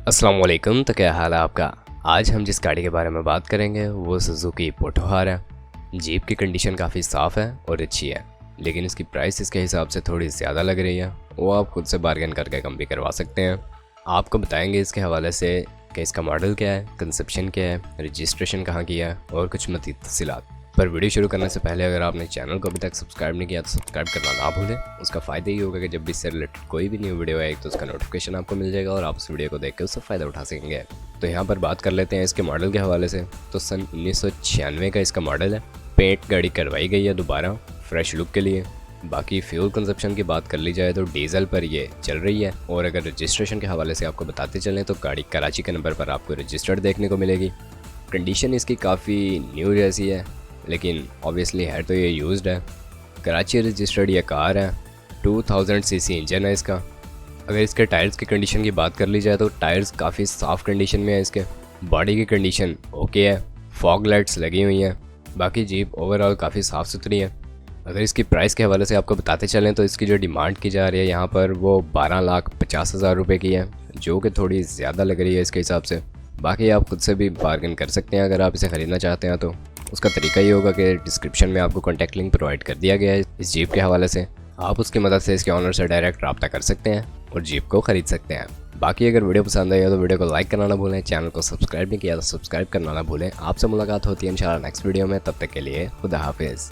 अस्सलाम वालेकुम। तो क्या हाल है आपका। आज हम जिस गाड़ी के बारे में बात करेंगे वो सुजुकी पोटोहार है। जीप की कंडीशन काफ़ी साफ़ है और अच्छी है, लेकिन इसकी प्राइस इसके हिसाब से थोड़ी ज़्यादा लग रही है। वो आप खुद से बार्गेन करके कम भी करवा सकते हैं। आपको बताएंगे इसके हवाले से कि इसका मॉडल क्या है, कंसेप्शन क्या है, रजिस्ट्रेशन कहाँ किया है और कुछ मज़ीद तफसीलात। पर वीडियो शुरू करने से पहले अगर आपने चैनल को अभी तक सब्सक्राइब नहीं किया तो सब्सक्राइब करना ना भूलें। उसका फ़ायदा ये होगा कि जब भी इससे रिलेटेड कोई भी न्यू वीडियो आएगी तो उसका नोटिफिकेशन आपको मिल जाएगा और आप उस वीडियो को देख के उससे फ़ायदा उठा सकेंगे। तो यहाँ पर बात कर लेते हैं इसके मॉडल के हवाले से। तो सन 1996 का इसका मॉडल है। पेंट गाड़ी करवाई गई है दोबारा फ्रेश लुक के लिए। बाकी फ्यूल कंजप्शन की बात कर ली जाए तो डीजल पर ये चल रही है। और अगर रजिस्ट्रेशन के हवाले से आपको बताते चलें तो गाड़ी कराची के नंबर पर आपको रजिस्टर्ड देखने को मिलेगी। कंडीशन इसकी काफ़ी न्यू जैसी है, लेकिन ऑब्वियसली है तो ये यूज्ड है। कराची रजिस्टर्ड ये कार है। 2000 सीसी इंजन है इसका। अगर इसके टायर्स की कंडीशन की बात कर ली जाए तो टायर्स काफ़ी साफ़ कंडीशन में है इसके। बॉडी की कंडीशन ओके है, फॉग लाइट्स लगी हुई हैं। बाकी जीप ओवरऑल काफ़ी साफ़ सुथरी है। अगर इसकी प्राइस के हवाले से आपको बताते चलें तो इसकी जो डिमांड की जा रही है यहाँ पर वो 12,50,000 रुपये की है, जो कि थोड़ी ज़्यादा लग रही है इसके हिसाब से। बाकी आप खुद से भी बार्गेन कर सकते हैं अगर आप इसे ख़रीदना चाहते हैं तो। उसका तरीका ये होगा कि डिस्क्रिप्शन में आपको कॉन्टैक्ट लिंक प्रोवाइड कर दिया गया है इस जीप के हवाले से। आप उसकी मदद से इसके ऑनर से डायरेक्ट रब्ता कर सकते हैं और जीप को ख़रीद सकते हैं। बाकी अगर वीडियो पसंद आई हो तो वीडियो को लाइक करना ना भूलें। चैनल को सब्सक्राइब नहीं किया तो सब्सक्राइब करना ना भूलें। आपसे मुलाकात होती है इंशाल्लाह नेक्स्ट वीडियो में। तब तक के लिए खुदा हाफिज़।